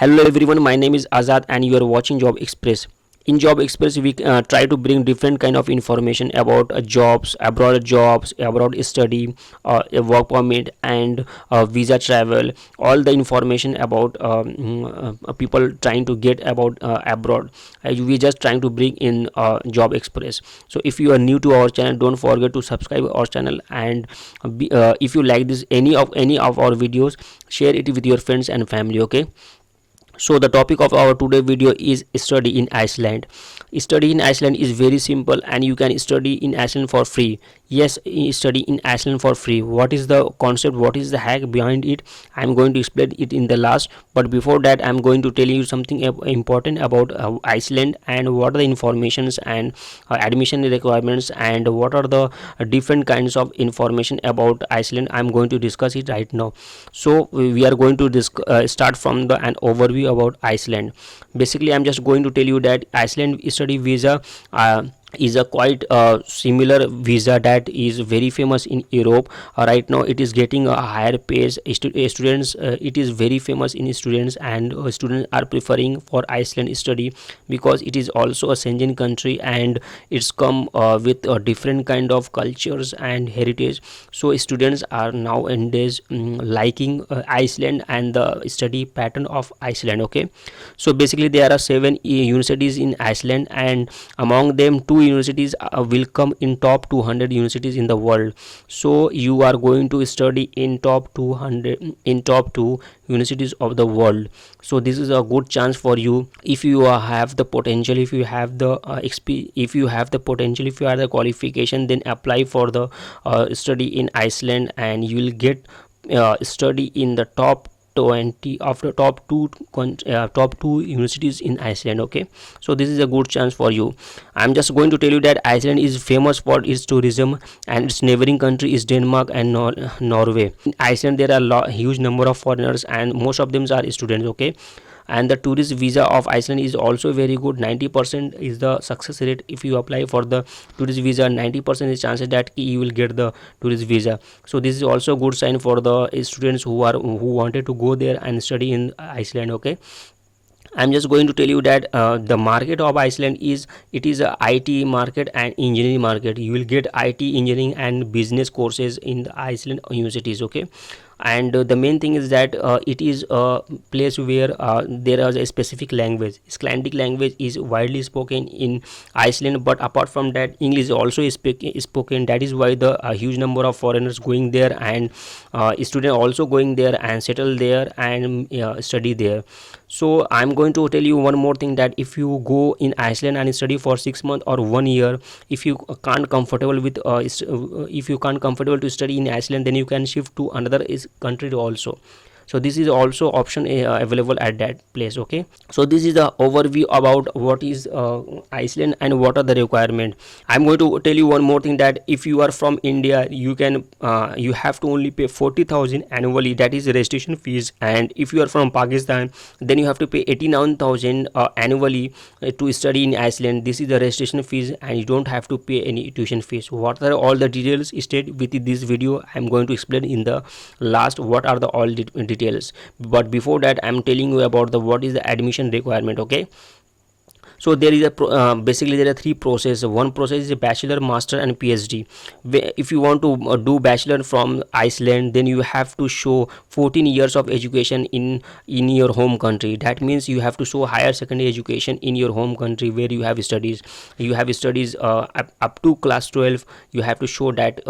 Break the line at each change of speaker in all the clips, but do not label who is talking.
Hello everyone, my name is Azad and you are watching Job Express. In Job Express, we try to bring different kind of information about jobs, abroad study, a work permit, and visa travel. All the information about people trying to get about abroad. We just trying to bring in Job Express. So if you are new to our channel, don't forget to subscribe our channel, and if you like this any of our videos, share it with your friends and family. Okay. So the topic of our today video is study in Iceland. Study in Iceland is very simple and you can study in Iceland for free. Yes, study in Iceland for free. What is the concept, what is the hack behind it? I'm going to explain it in the last, but before that I'm going to tell you something important about Iceland, and what are the informations and admission requirements, and what are the different kinds of information about Iceland. I'm going to discuss it right now. So we are going to start from the an overview about Iceland. Basically, I'm just going to tell you that Iceland study visa is a quite similar visa that is very famous in Europe. Right now it is getting a higher pace. Students, it is very famous in students, and students are preferring for Iceland study because it is also a Schengen country, and it's come with a different kind of cultures and heritage. So students are nowadays liking Iceland and the study pattern of Iceland. Okay, so basically there are seven universities in Iceland, and among them two universities will come in top 200 universities in the world. So you are going to study in top 200, in top 2 universities of the world. So this is a good chance for you if you have the potential, if you have the if you have the potential, if you have the qualification, then apply for the study in Iceland, and you will get study in the top 20 of the top two universities in Iceland. Okay, so this is a good chance for you. I'm just going to tell you that Iceland is famous for its tourism, and its neighboring country is Denmark and Norway. In Iceland there are huge number of foreigners, and most of them are students. Okay, and the tourist visa of Iceland is also very good. 90% is the success rate. If you apply for the tourist visa, 90% is chances that you will get the tourist visa. So this is also a good sign for the students who wanted to go there and study in Iceland. Okay, I'm just going to tell you that the market of Iceland is, it is a IT market and engineering market. You will get IT, engineering and business courses in the Iceland universities. Okay, and the main thing is that it is a place where there is a specific language. Icelandic language is widely spoken in Iceland, but apart from that, English also is spoken. That is why the huge number of foreigners going there, and students also going there and settle there and study there. So I'm going to tell you one more thing, that if you go in Iceland and study for 6 months or 1 year, if you can't comfortable with if you can't comfortable to study in Iceland, then you can shift to another country also. So this is also option available at that place. Okay, so this is the overview about what is Iceland and what are the requirement. I'm going to tell you one more thing, that if you are from India, you can you have to only pay 40,000 annually, that is registration fees. And if you are from Pakistan, then you have to pay 89,000 annually to study in Iceland. This is the registration fees, and you don't have to pay any tuition fees. What are all the details stayed with this video, I'm going to explain in the last what are the all details. But before that, I'm telling you about the what is the admission requirement. Okay, so there is a basically there are three processes. One process is a bachelor, master and PhD. If you want to do bachelor from Iceland, then you have to show 14 years of education in your home country. That means you have to show higher secondary education in your home country where you have studies. You have studies up to class 12. You have to show that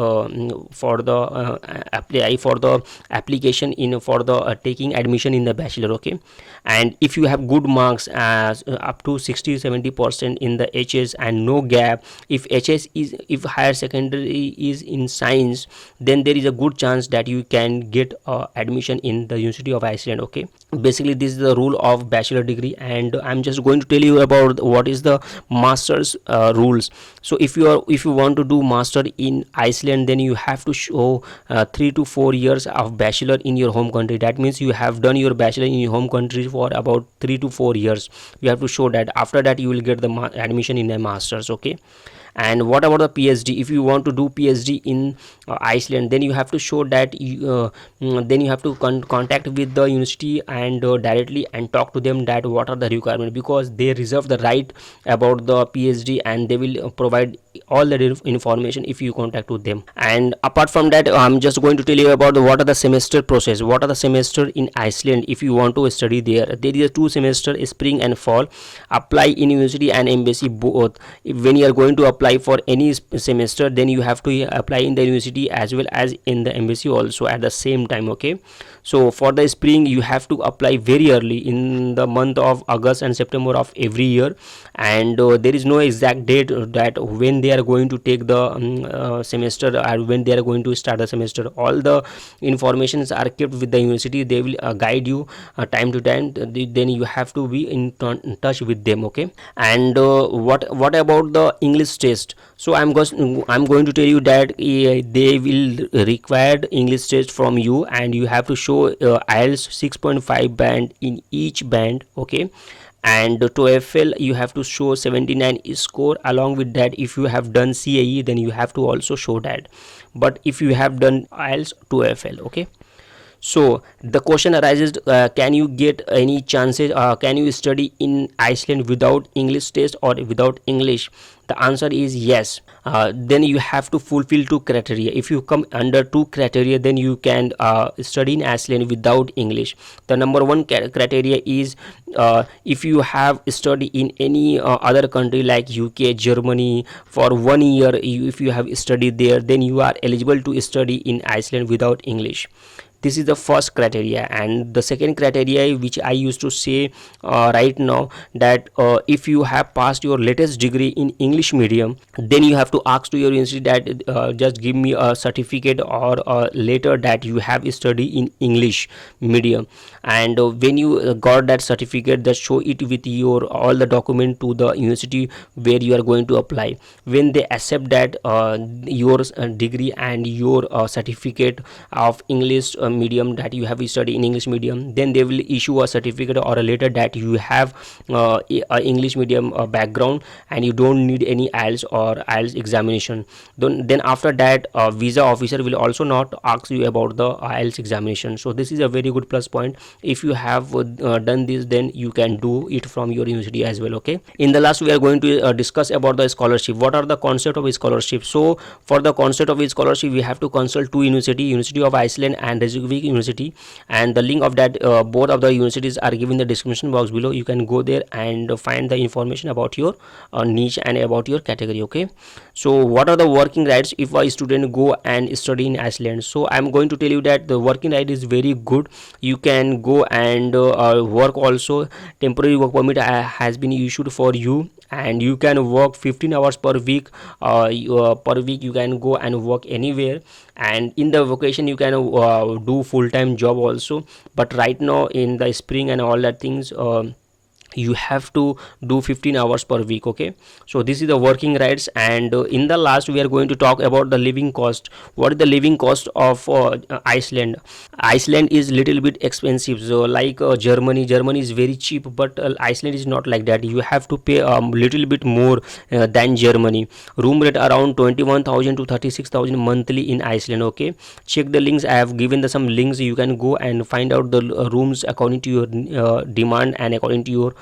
for the apply for the application in for the taking admission in the bachelor. Okay, and if you have good marks as up to 60-70% in the HS and no gap, if HS is, if higher secondary is in science, then there is a good chance that you can get admission in the University of Iceland. Okay, basically this is the rule of bachelor degree, and I'm just going to tell you about what is the master's rules. So if you want to do master in Iceland, then you have to show 3 to 4 years of bachelor in your home country. That means you have done your bachelor in your home country for about 3 to 4 years. You have to show that. After that you will get the admission in a master's. Okay. And what about the PhD? If you want to do PhD in Iceland, then you have to show that then you have to contact with the university and directly and talk to them that what are the requirements, because they reserve the right about the PhD and they will provide all the information if you contact with them. And apart from that, I'm just going to tell you about what are the semester process. What are the semester in Iceland if you want to study there? There is a 2 semester, spring and fall. Apply in university and embassy both. When you are going to apply for any semester, then you have to apply in the university as well as in the embassy also at the same time. Okay. So for the spring, you have to apply very early in the month of August and September of every year, and there is no exact date that when they are going to take the semester or when they are going to start the semester. All the informations are kept with the university. They will guide you time to time. Then you have to be in touch with them. Okay. And what about the English test? So I'm going to tell you that they will require English test from you, and you have to show IELTS 6.5 band in each band. Okay. And TOEFL you have to show 79 score. Along with that, if you have done CAE, then you have to also show that. But if you have done IELTS, TOEFL. Okay. So the question arises, can you get any chances, can you study in Iceland without English test or without English? The answer is yes. Then you have to fulfill 2 criteria. If you come under 2 criteria, then you can study in Iceland without English. The number 1 criteria is if you have studied in any other country like UK, Germany for 1 year. If you have studied there, then you are eligible to study in Iceland without English. This is the first criteria. And the second criteria, which I used to say right now, that if you have passed your latest degree in English medium, then you have to ask to your university that just give me a certificate or a letter that you have studied in English medium. And when you got that certificate, just show it with your all the document to the university where you are going to apply. When they accept that your degree and your certificate of English medium, that you have studied in English medium, then they will issue a certificate or a letter that you have a English medium background and you don't need any IELTS or IELTS examination. Then after that, visa officer will also not ask you about the IELTS examination. So this is a very good plus point. If you have done this, then you can do it from your university as well. Okay. In the last, we are going to discuss about the scholarship. What are the concept of a scholarship? So for the concept of a scholarship, we have to consult 2 University of Iceland and Reykjavik University, and the link of that both of the universities are given in the description box below. You can go there and find the information about your niche and about your category. Okay. So what are the working rights if a student go and study in Iceland? So I'm going to tell you that the working right is very good. You can go and work also. Temporary work permit has been issued for you, and you can work 15 hours per week. Per week you can go and work anywhere, and in the vacation you can do full-time job also. But right now in the spring and all that things, you have to do 15 hours per week. Okay. So this is the working rights. And in the last, we are going to talk about the living cost. What is the living cost of Iceland? Iceland is little bit expensive. So like Germany is very cheap, but Iceland is not like that. You have to pay a little bit more than Germany. Room rate around 21,000 to 36,000 monthly in Iceland. Okay. Check the links. I have given some links. You can go and find out the rooms according to your demand and according to your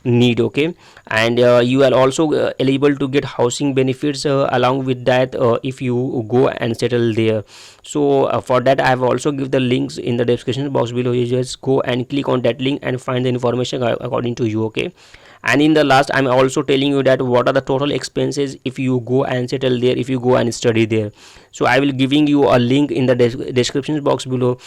need. Okay. And you are also eligible to get housing benefits along with that if you go and settle there. So for that, I have also give the links in the description box below. You just go and click on that link and find the information according to you. Okay. And in the last, I'm also telling you that what are the total expenses if you go and settle there, if you go and study there. So I will giving you a link in the description box below.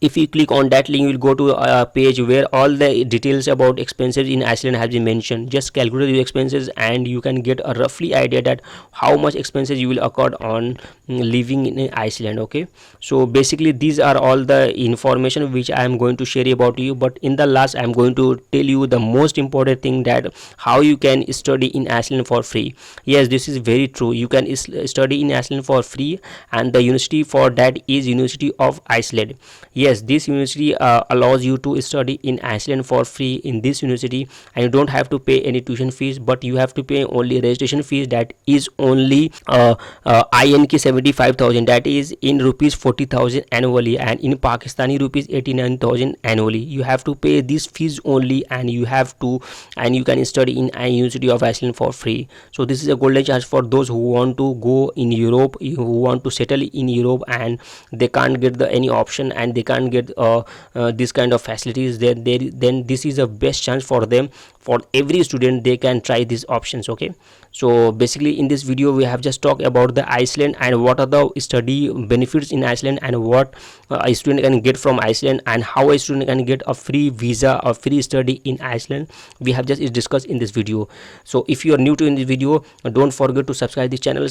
If you click on that link, you will go to a page where all the details about expenses in Iceland has been mentioned. Just calculate your expenses and you can get a roughly idea that how much expenses you will occur on living in Iceland. Okay. So basically these are all the information which I am going to share about you. But in the last, I am going to tell you the most important thing, that how you can study in Iceland for free. Yes, this is very true. You can study in Iceland for free, and the university for that is University of Iceland. Yes, yes, this university allows you to study in Iceland for free in this university, and you don't have to pay any tuition fees, but you have to pay only registration fees, that is only INK 75,000, that is in rupees 40,000 annually, and in Pakistani rupees 89,000 annually. You have to pay these fees only, and you can study in a University of Iceland for free. So this is a golden chance for those who want to go in Europe, who want to settle in Europe, and they can't get any option, and they can't get this kind of facilities. Then this is a best chance for them. For every student, they can try these options. Okay, so basically in this video we have just talked about the Iceland and what are the study benefits in Iceland, and what a student can get from Iceland, and how a student can get a free visa or free study in Iceland. We have just discussed in this video. So if you are new to in this video, don't forget to subscribe this channel